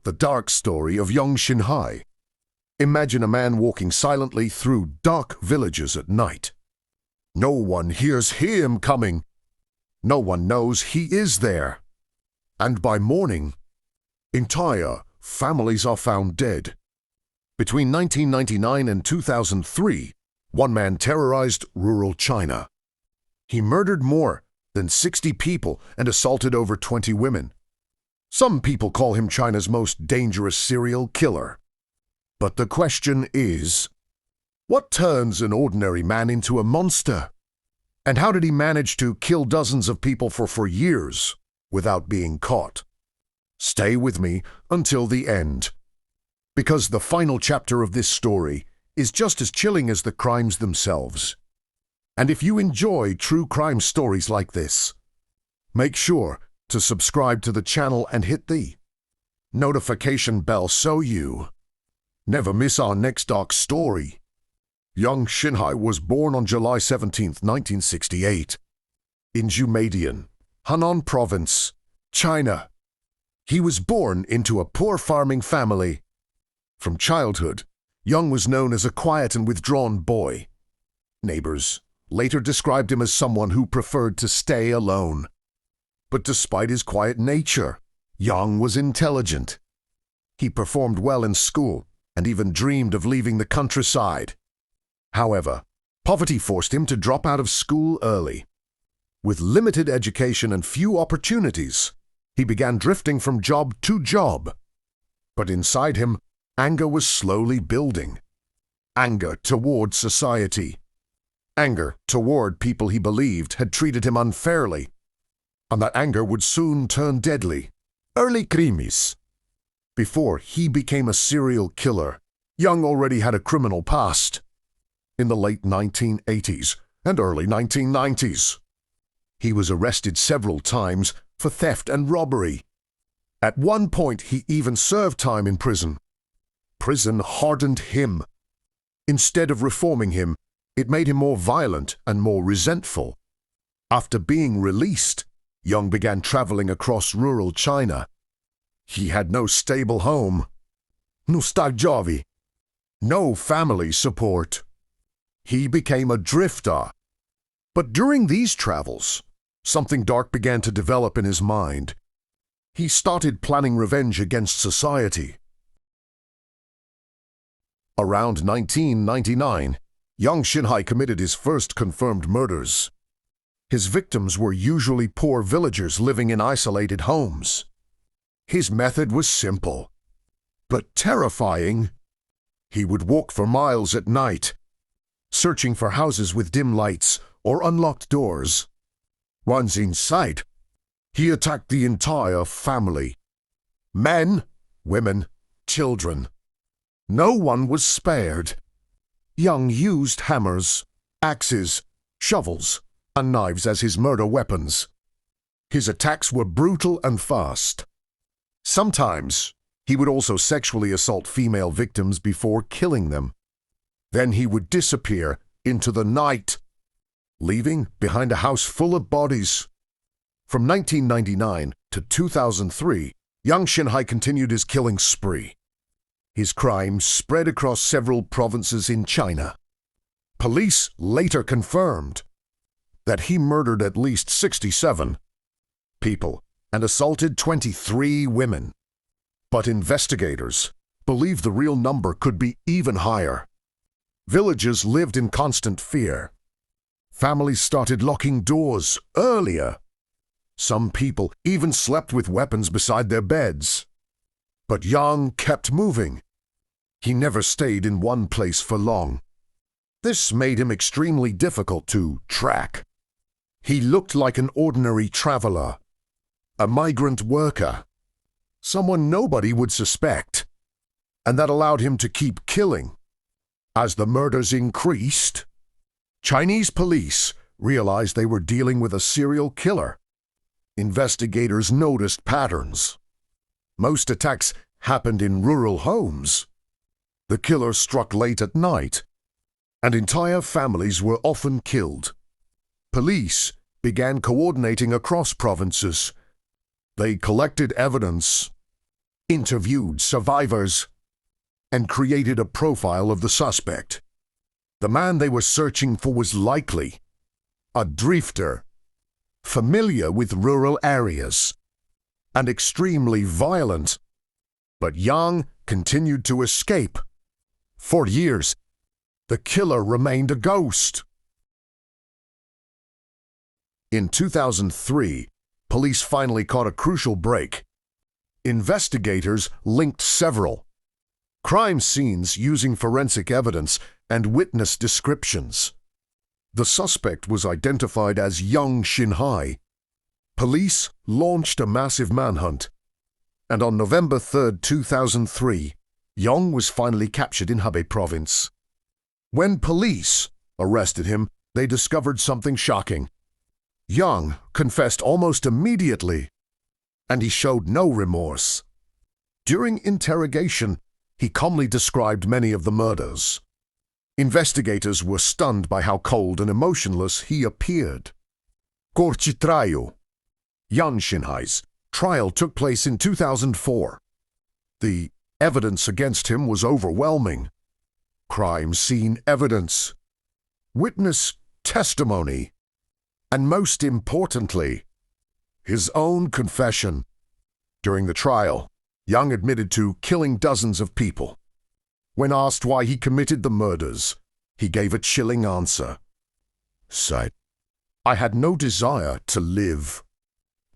The dark story of young Xinhai. Imagine a man walking silently through dark villages at night. No one hears him coming. No one knows he is there. And by morning, entire families are found dead. Between 1999 and 2003, one man terrorized rural China. He murdered more than 60 people and assaulted over 20 women. Some people call him China's most dangerous serial killer. But the question is, what turns an ordinary man into a monster? And how did he manage to kill dozens of people for years without being caught? Stay with me until the end, because the final chapter of this story is just as chilling as the crimes themselves. And if you enjoy true crime stories like this, make sure to subscribe to the channel and hit the notification bell so you never miss our next dark story. Young Xinhai was born on July 17, 1968, in Jumadian, Henan Province, China. He was born into a poor farming family. From childhood, Young was known as a quiet and withdrawn boy. Neighbors later described him as someone who preferred to stay alone. But despite his quiet nature, Young was intelligent. He performed well in school and even dreamed of leaving the countryside. However, poverty forced him to drop out of school early. With limited education and few opportunities, he began drifting from job to job. But inside him, anger was slowly building. Anger toward society. Anger toward people he believed had treated him unfairly. And that anger would soon turn deadly. Early crimes. Before he became a serial killer, Young already had a criminal past. In the late 1980s and early 1990s, he was arrested several times for theft and robbery. At one point, he even served time in prison. Prison hardened him. Instead of reforming him, it made him more violent and more resentful. After being released, Young began traveling across rural China. He had no stable home, no family support. He became a drifter. But during these travels, something dark began to develop in his mind. He started planning revenge against society. Around 1999, young Xinhai committed his first confirmed murders. His victims were usually poor villagers living in isolated homes. His method was simple, but terrifying. He would walk for miles at night, searching for houses with dim lights or unlocked doors. Once inside, he attacked the entire family. Men, women, children. No one was spared. Young used hammers, axes, shovels, and knives as his murder weapons. His attacks were brutal and fast. Sometimes, he would also sexually assault female victims before killing them. Then he would disappear into the night, leaving behind a house full of bodies. From 1999 to 2003, young Xinhai continued his killing spree. His crimes spread across several provinces in China. Police later confirmed that he murdered at least 67 people and assaulted 23 women. But investigators believe the real number could be even higher. Villages lived in constant fear. Families started locking doors earlier. Some people even slept with weapons beside their beds. But Young kept moving. He never stayed in one place for long. This made him extremely difficult to track. He looked like an ordinary traveler, a migrant worker, someone nobody would suspect, and that allowed him to keep killing. As the murders increased, Chinese police realized they were dealing with a serial killer. Investigators noticed patterns. Most attacks happened in rural homes. The killer struck late at night, and entire families were often killed. Police began coordinating across provinces. They collected evidence, interviewed survivors, and created a profile of the suspect. The man they were searching for was likely a drifter, familiar with rural areas, and extremely violent. But Yang continued to escape. For years, the killer remained a ghost. In 2003, police finally caught a crucial break. Investigators linked several crime scenes using forensic evidence and witness descriptions. The suspect was identified as young Xinhai. Police launched a massive manhunt, and on November 3, 2003, Yang was finally captured in Hebei province. When police arrested him, they discovered something shocking. Yang confessed almost immediately, and he showed no remorse. During interrogation, he calmly described many of the murders. Investigators were stunned by how cold and emotionless he appeared. Korchitrayu, Yan Xinhai's trial took place in 2004. The evidence against him was overwhelming. Crime scene evidence, witness testimony, and most importantly, his own confession. During the trial, Yang admitted to killing dozens of people. When asked why he committed the murders, he gave a chilling answer. Said, "I had no desire to live.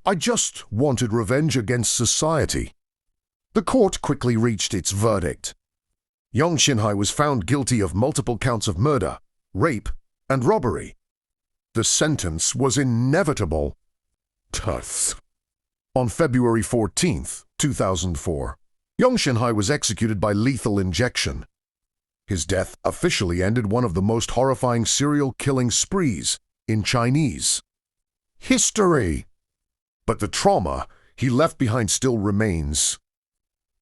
I just wanted revenge against society." The court quickly reached its verdict. Yang Xinhai was found guilty of multiple counts of murder, rape, and robbery. The sentence was inevitable. Thus, on February 14, 2004, Yang Xinhai was executed by lethal injection. His death officially ended one of the most horrifying serial killing sprees in Chinese history. But the trauma he left behind still remains.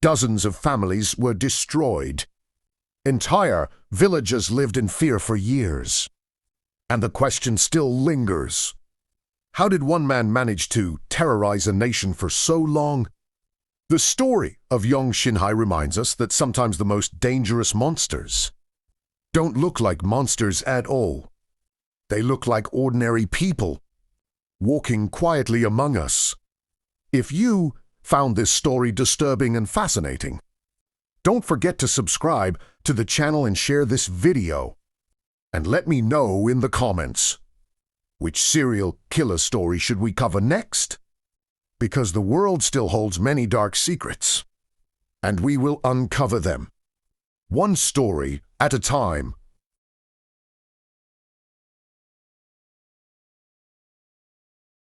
Dozens of families were destroyed. Entire villages lived in fear for years. And the question still lingers. How did one man manage to terrorize a nation for so long? The story of Yang Xinhai reminds us that sometimes the most dangerous monsters don't look like monsters at all. They look like ordinary people, walking quietly among us. If you found this story disturbing and fascinating, don't forget to subscribe to the channel and share this video. And let me know in the comments, which serial killer story should we cover next? Because the world still holds many dark secrets, and we will uncover them, one story at a time.